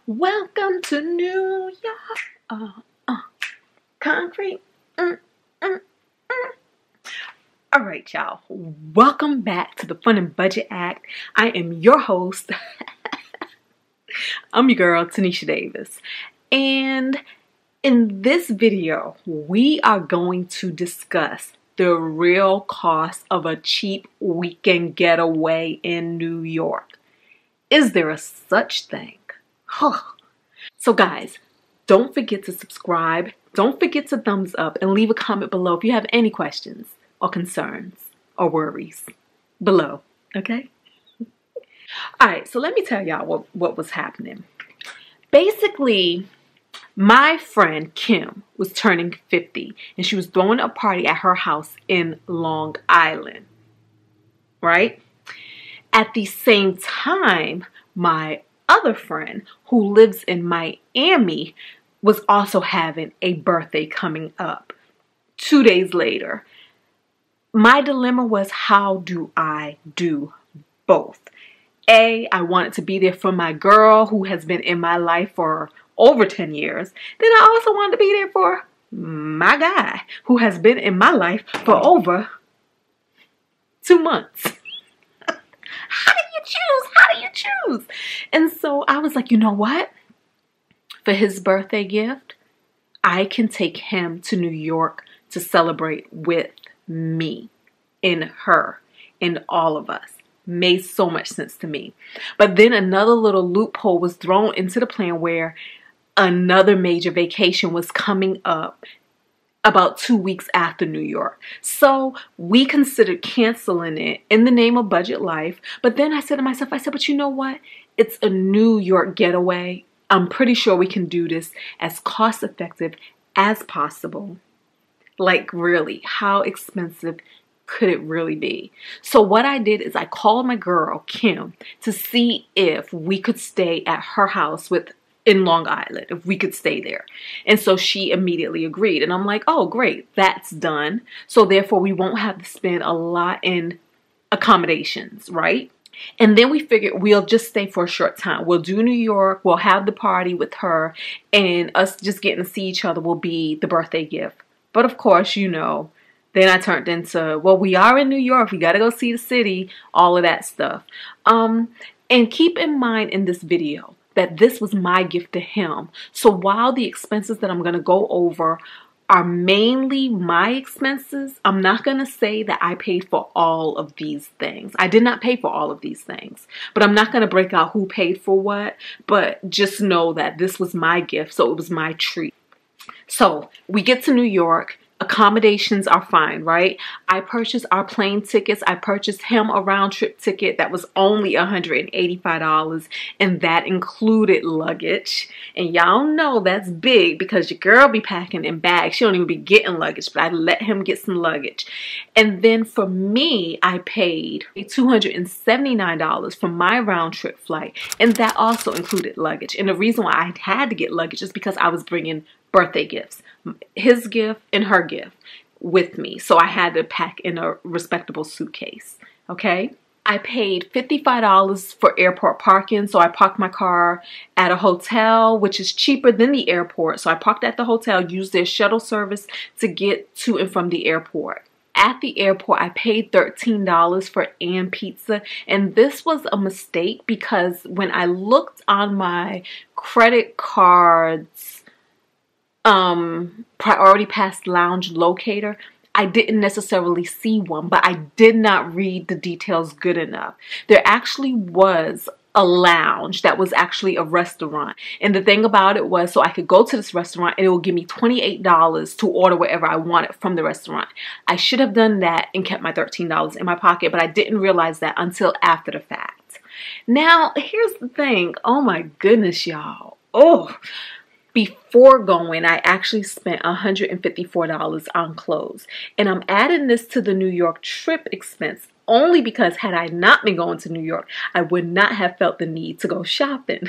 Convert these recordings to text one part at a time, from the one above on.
Welcome to New York. Concrete. All right, y'all. Welcome back to the Fun and Budget Act. I am your host. I'm your girl, Tinesha Davis. And in this video, we are going to discuss the real cost of a cheap weekend getaway in New York. Is there a such thing? So guys, don't forget to subscribe. Don't forget to thumbs up and leave a comment below if you have any questions or concerns or worries below, okay? All right, so let me tell y'all what was happening. Basically, my friend Kim was turning 50 and she was throwing a party at her house in Long Island, right? At the same time, my other friend who lives in Miami was also having a birthday coming up 2 days later. My dilemma was, how do I do both? I wanted to be there for my girl who has been in my life for over 10 years. Then I also wanted to be there for my guy who has been in my life for over 2 months. How do you choose? And so I was like, you know what? For his birthday gift, I can take him to New York to celebrate with me and her and all of us. Made so much sense to me. But then another little loophole was thrown into the plan where another major vacation was coming up about 2 weeks after New York. So we considered canceling it in the name of budget life. But then I said to myself, but you know what? It's a New York getaway. I'm pretty sure we can do this as cost effective as possible. Like really, how expensive could it really be? So what I did is I called my girl, Kim, to see if we could stay at her house in Long Island, if we could stay there. And so she immediately agreed. And I'm like, oh, great, that's done. So therefore, we won't have to spend a lot in accommodations, right? And then we figured we'll just stay for a short time. We'll do New York, we'll have the party with her, and us just getting to see each other will be the birthday gift. But of course, you know, then I turned into, well, we are in New York, we gotta go see the city, all of that stuff. And keep in mind in this video that this was my gift to him. So while the expenses that I'm gonna go over are mainly my expenses, I'm not gonna say that I paid for all of these things. I did not pay for all of these things, but I'm not gonna break out who paid for what, but just know that this was my gift, so it was my treat. So we get to New York. Accommodations are fine, right? I purchased our plane tickets. I purchased him a round trip ticket that was only $185, and that included luggage. And y'all know that's big because your girl be packing in bags. She don't even be getting luggage, but I let him get some luggage. And then for me, I paid $279 for my round trip flight, and that also included luggage. And the reason why I had to get luggage is because I was bringing birthday gifts, his gift and her gift with me. So I had to pack in a respectable suitcase, okay? I paid $55 for airport parking. So I parked my car at a hotel, which is cheaper than the airport. So I parked at the hotel, used their shuttle service to get to and from the airport. At the airport, I paid $13 for pizza, and this was a mistake because when I looked on my credit cards Priority Pass Lounge locator, I didn't necessarily see one, but I did not read the details good enough. There actually was a lounge that was actually a restaurant. And the thing about it was, so I could go to this restaurant and it would give me $28 to order whatever I wanted from the restaurant. I should have done that and kept my $13 in my pocket, but I didn't realize that until after the fact. Now, here's the thing. Oh my goodness, y'all. Before going, I actually spent $154 on clothes. And I'm adding this to the New York trip expense only because had I not been going to New York, I would not have felt the need to go shopping.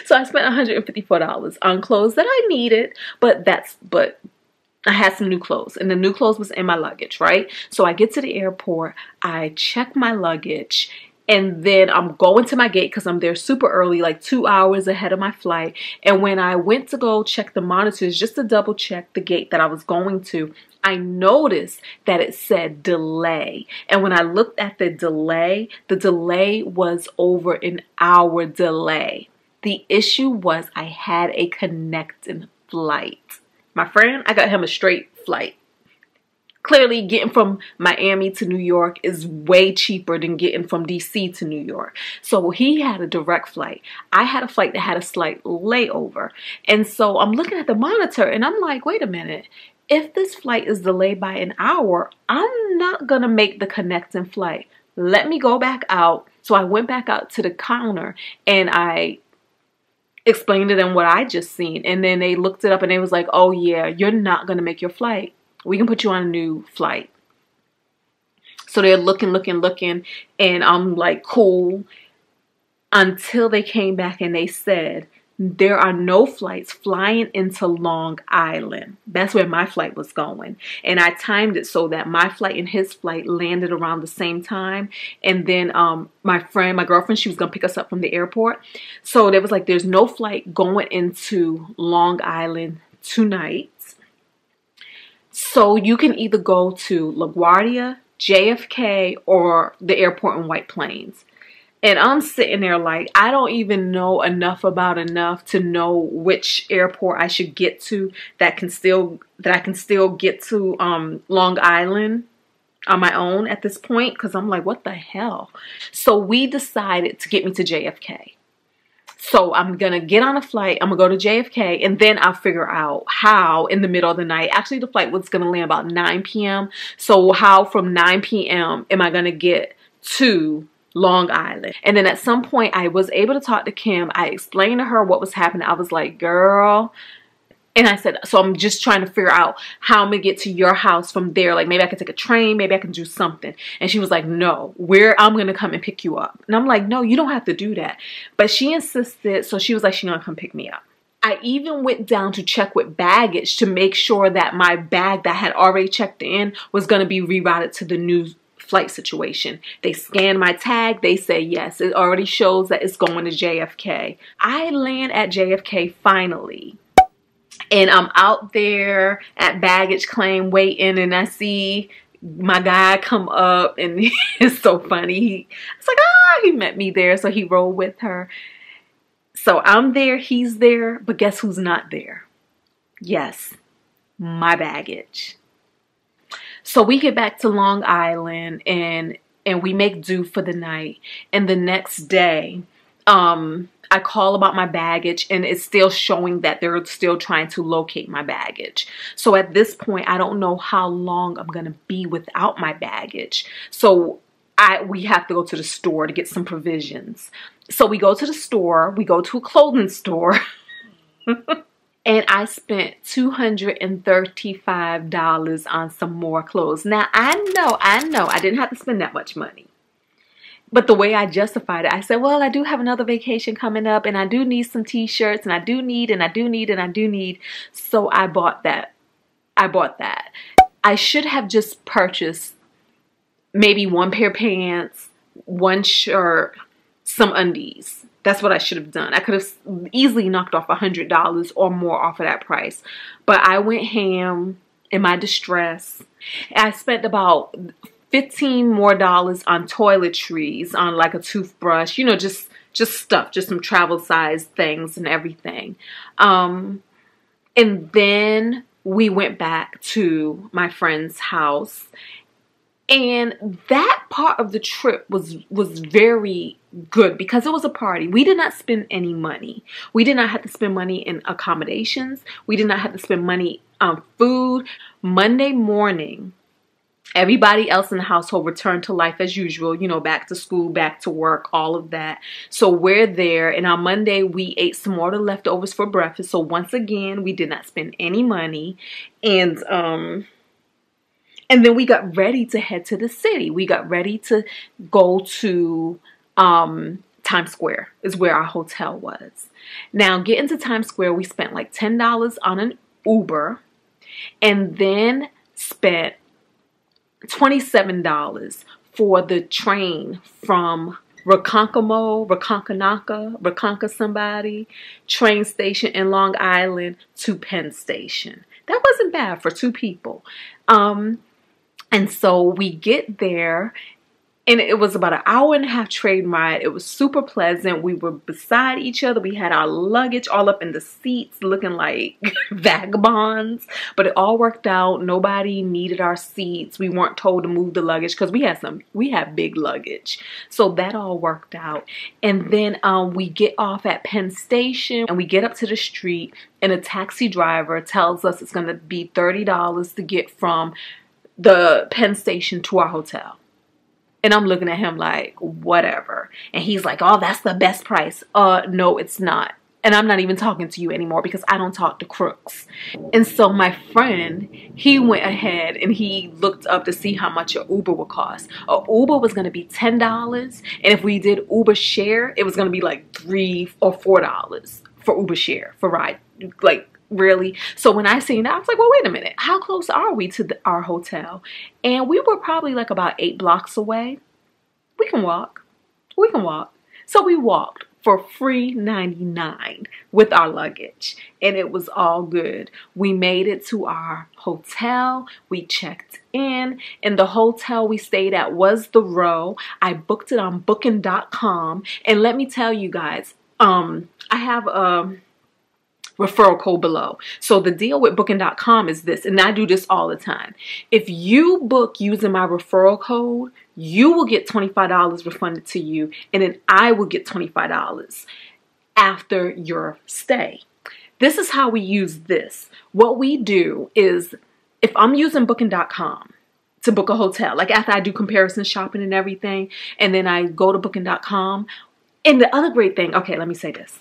So I spent $154 on clothes that I needed, but I had some new clothes, and the new clothes was in my luggage, right? So I get to the airport, I check my luggage, And then I'm going to my gate because I'm there super early, like 2 hours ahead of my flight. And when I went to go check the monitors, just to double check the gate that I was going to, I noticed that it said delay. And when I looked at the delay was over an hour delay. The issue was I had a connecting flight. My friend, I got him a straight flight. Clearly, getting from Miami to New York is way cheaper than getting from DC to New York. So he had a direct flight. I had a flight that had a slight layover. And so I'm looking at the monitor and I'm like, wait a minute. If this flight is delayed by an hour, I'm not going to make the connecting flight. Let me go back out. So I went back out to the counter and I explained to them what I just seen. And then they looked it up and they was like, oh yeah, you're not going to make your flight. We can put you on a new flight. So they're looking, and I'm like, cool. Until they came back and they said, there are no flights flying into Long Island. That's where my flight was going. And I timed it so that my flight and his flight landed around the same time. And then my girlfriend, she was going to pick us up from the airport. So there was like, there's no flight going into Long Island tonight. So you can either go to LaGuardia, JFK, or the airport in White Plains. And I'm sitting there like, I don't even know enough to know which airport I should get to that I can still get to Long Island on my own at this point. Because I'm like, what the hell? So we decided to get me to JFK. So I'm going to get on a flight. I'm going to go to JFK and then I'll figure out how in the middle of the night. Actually, the flight was going to land about 9 p.m. So how from 9 p.m. am I going to get to Long Island? And then at some point I was able to talk to Kim. I explained to her what was happening. I was like, girl. And I said, so I'm just trying to figure out how I'm going to get to your house from there. Like, maybe I can take a train. Maybe I can do something. And she was like, no, I'm going to come and pick you up. And I'm like, no, you don't have to do that. But she insisted. So she was like, she's going to come pick me up. I even went down to check with baggage to make sure that my bag that I had already checked in was going to be rerouted to the new flight situation. They scanned my tag. They say, yes, it already shows that it's going to JFK. I land at JFK finally. And I'm out there at baggage claim waiting, and I see my guy come up, and it's so funny. It's like, he met me there, so he rolled with her. So I'm there, he's there, but guess who's not there? Yes, my baggage. So we get back to Long Island, and we make do for the night. And the next day, I call about my baggage and it's still showing that they're still trying to locate my baggage. So at this point, I don't know how long I'm going to be without my baggage. So we have to go to the store to get some provisions. So we go to the store, we go to a clothing store. And I spent $235 on some more clothes. Now, I know I didn't have to spend that much money. But the way I justified it, I said, well, I do have another vacation coming up and I do need some t-shirts and I do need. So I bought that. I should have just purchased maybe one pair of pants, one shirt, some undies. That's what I should have done. I could have easily knocked off $100 or more off of that price. But I went ham in my distress. I spent about $15 more on toiletries, on like a toothbrush, you know, just stuff, just some travel size things and everything. And then we went back to my friend's house, and that part of the trip was very good because it was a party. We did not spend any money. We did not have to spend money in accommodations. We did not have to spend money on food. Monday morning, everybody else in the household returned to life as usual, you know, back to school, back to work, all of that. So we're there, and on Monday we ate some more of the leftovers for breakfast. So once again, we did not spend any money, and then we got ready to head to the city. We got ready to go to Times Square is where our hotel was. Now, getting to Times Square, we spent like $10 on an Uber, and then spent $27 for the train from Reconka somebody, train station in Long Island to Penn Station. That wasn't bad for 2 people. And so we get there, and it was about an hour-and-a-half train ride. It was super pleasant. We were beside each other. We had our luggage all up in the seats looking like vagabonds. But it all worked out. Nobody needed our seats. We weren't told to move the luggage because we had big luggage. So that all worked out. And then we get off at Penn Station, and we get up to the street, and a taxi driver tells us it's going to be $30 to get from the Penn Station to our hotel. And I'm looking at him like, whatever. And he's like, oh, that's the best price. No, it's not. And I'm not even talking to you anymore because I don't talk to crooks. And so my friend, he went ahead and he looked up to see how much an Uber would cost. An Uber was going to be $10. And if we did Uber share, it was going to be like $3 or $4 for Uber share, for ride. Like, really? So when I seen that, I was like, well, wait a minute. How close are we to our hotel? And we were probably like about 8 blocks away. We can walk. We can walk. So we walked for free $99 with our luggage. And it was all good. We made it to our hotel. We checked in. And the hotel we stayed at was The Row. I booked it on Booking.com. And let me tell you guys, I have a referral code below. So the deal with Booking.com is this, and I do this all the time. If you book using my referral code, you will get $25 refunded to you, and then I will get $25 after your stay. This is how we use this. What we do is, if I'm using Booking.com to book a hotel, like after I do comparison shopping and everything, and then I go to Booking.com, and the other great thing, okay, let me say this.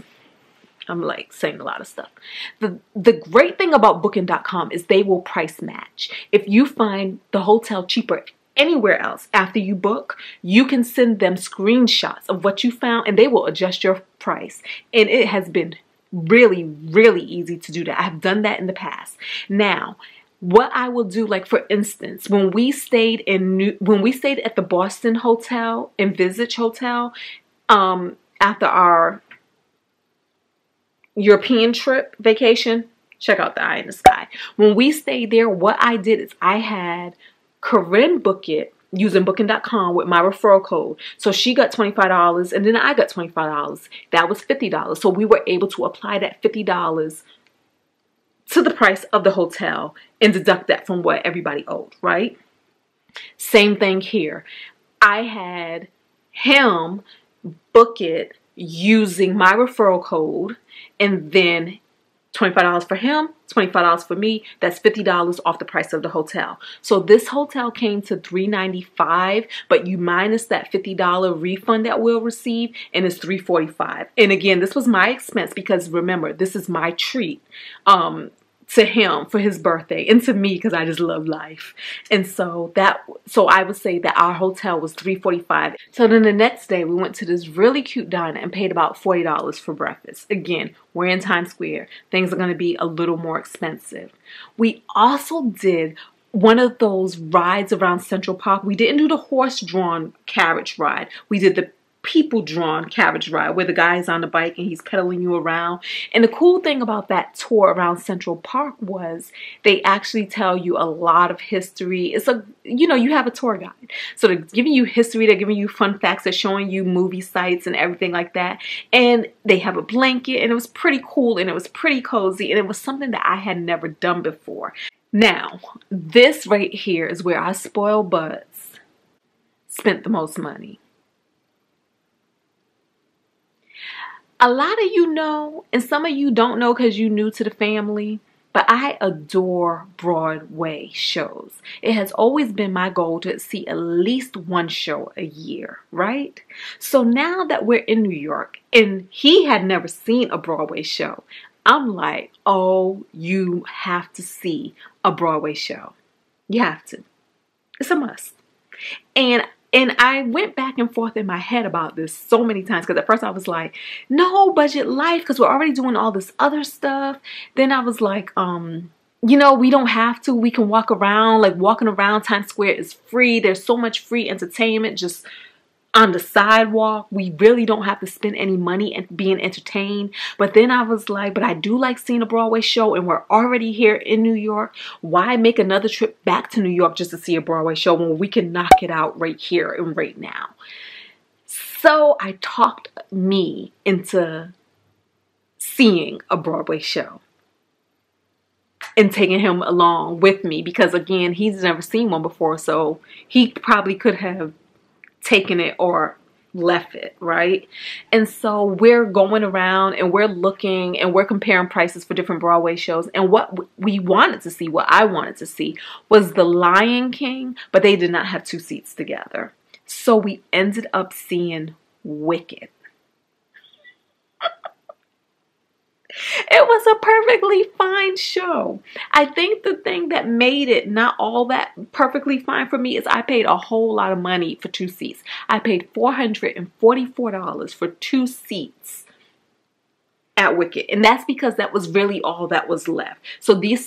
I'm like saying a lot of stuff. The great thing about Booking.com is they will price match. If you find the hotel cheaper anywhere else after you book, you can send them screenshots of what you found and they will adjust your price. And it has been really, really easy to do that. I've done that in the past. Now, what I will do, like for instance, when we stayed at the Boston Hotel and Visage Hotel, after our European trip vacation, check out the eye in the sky. When we stayed there, what I did is I had Corinne book it using Booking.com with my referral code. So she got $25 and then I got $25. That was $50. So we were able to apply that $50 to the price of the hotel and deduct that from what everybody owed, right? Same thing here. I had him book it using my referral code, and then $25 for him, $25 for me. That's $50 off the price of the hotel. So this hotel came to $395, but you minus that $50 refund that we'll receive, and it's $345. And again, this was my expense because remember, this is my treat to him for his birthday, and to me because I just love life. And so I would say that our hotel was $345. So then the next day we went to this really cute diner and paid about $40 for breakfast. Again, we're in Times Square. Things are going to be a little more expensive. We also did one of those rides around Central Park. We didn't do the horse-drawn carriage ride. We did the people-drawn carriage ride where the guy is on the bike and he's pedaling you around. And the cool thing about that tour around Central Park was they actually tell you a lot of history. It's you have a tour guide. So they're giving you history, they're giving you fun facts, they're showing you movie sites and everything like that. And they have a blanket, and it was pretty cool and it was pretty cozy, and it was something that I had never done before. Now, this right here is where our spoiled butts spent the most money. A lot of you know, and some of you don't know because you're new to the family, but I adore Broadway shows. It has always been my goal to see at least one show a year, right? So now that we're in New York and he had never seen a Broadway show, I'm like, oh, you have to see a Broadway show. You have to. It's a must. And I went back and forth in my head about this so many times, because at first I was like, no, budget life, because we're already doing all this other stuff. Then I was like, we don't have to. We can walk around. Like, walking around Times Square is free. There's so much free entertainment just on the sidewalk. We really don't have to spend any money and being entertained. But then I was like, but I do like seeing a Broadway show, and we're already here in New York. Why make another trip back to New York just to see a Broadway show when we can knock it out right here and right now? So I talked me into seeing a Broadway show and taking him along with me, because again, he's never seen one before, so he probably could have taken it or left it, right? And so we're going around and we're looking and we're comparing prices for different Broadway shows, and what we wanted to see, what I wanted to see, was The Lion King, but they did not have 2 seats together. So we ended up seeing Wicked. It was a perfectly fine show. I think the thing that made it not all that perfectly fine for me is I paid a whole lot of money for 2 seats. I paid $444 for 2 seats at Wicked. And that's because that was really all that was left. So these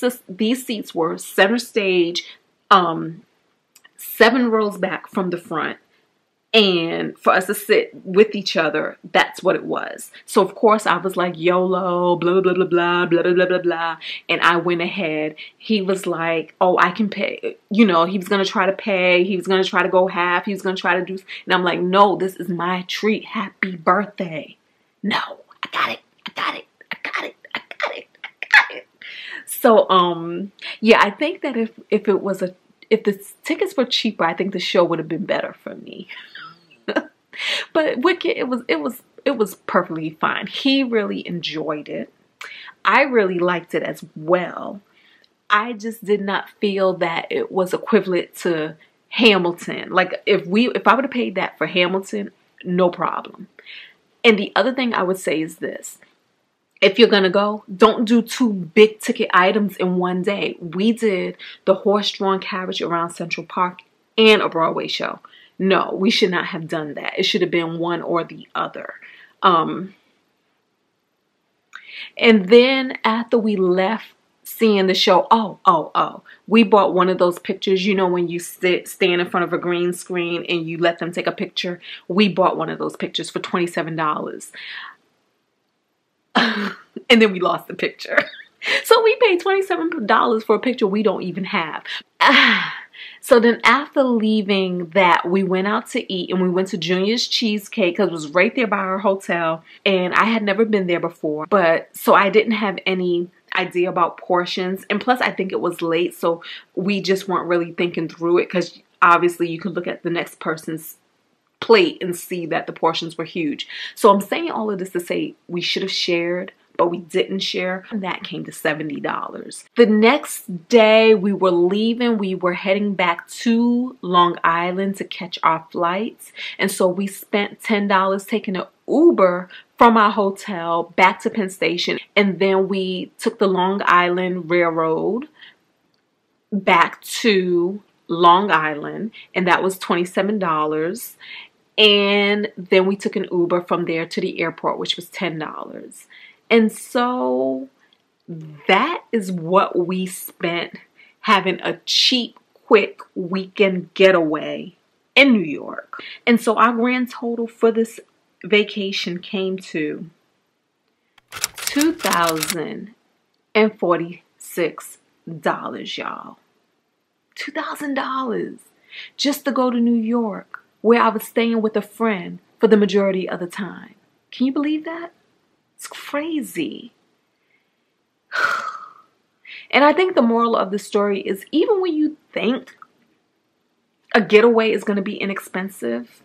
seats were center stage, 7 rows back from the front. And for us to sit with each other, that's what it was. So, of course, I was like, YOLO, blah, blah, blah, blah, blah, blah, blah, blah, blah. And I went ahead. He was like, oh, I can pay. You know, he was going to try to pay. He was going to try to go half. He was going to try to do. And I'm like, no, this is my treat. Happy birthday. No, I got it. I got it. I got it. I got it. I got it. So, yeah, I think that if the tickets were cheaper, I think the show would have been better for me. But Wicked, it was perfectly fine. He really enjoyed it. I really liked it as well. I just did not feel that it was equivalent to Hamilton. Like if I would have paid that for Hamilton, no problem. And the other thing I would say is this. If you're going to go, don't do 2 big ticket items in one day. We did the horse-drawn carriage around Central Park and a Broadway show. No, we should not have done that. It should have been one or the other. And then after we left seeing the show, we bought one of those pictures, you know, when you stand in front of a green screen and you let them take a picture. We bought one of those pictures for $27. And then we lost the picture. So we paid $27 for a picture we don't even have. So then after leaving that, we went out to eat, and we went to Junior's Cheesecake because it was right there by our hotel. And I had never been there before, so I didn't have any idea about portions. And plus I think it was late, so we just weren't really thinking through it, because obviously you could look at the next person's plate and see that the portions were huge. So I'm saying all of this to say we should have shared, but we didn't share. And that came to $70. The next day we were leaving. We were heading back to Long Island to catch our flights. And so we spent $10 taking an Uber from our hotel back to Penn Station. And then we took the Long Island Railroad back to Long Island. And that was $27. And then we took an Uber from there to the airport, which was $10. And so that is what we spent having a cheap, quick weekend getaway in New York. And so our grand total for this vacation came to $2,046, y'all. $2,000 just to go to New York, where I was staying with a friend for the majority of the time. Can you believe that? It's crazy. And I think the moral of the story is, even when you think a getaway is going to be inexpensive,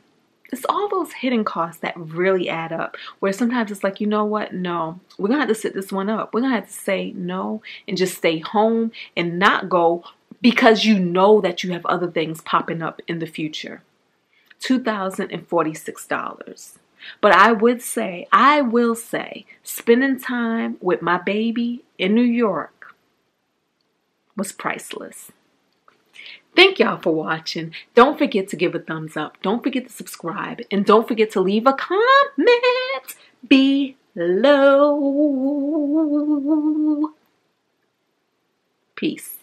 it's all those hidden costs that really add up, where sometimes it's like, you know what? No, we're going to have to sit this one up. We're going to have to say no and just stay home and not go, because you know that you have other things popping up in the future. $2,046. But I will say, spending time with my baby in New York was priceless. Thank y'all for watching. Don't forget to give a thumbs up. Don't forget to subscribe. And don't forget to leave a comment below. Peace.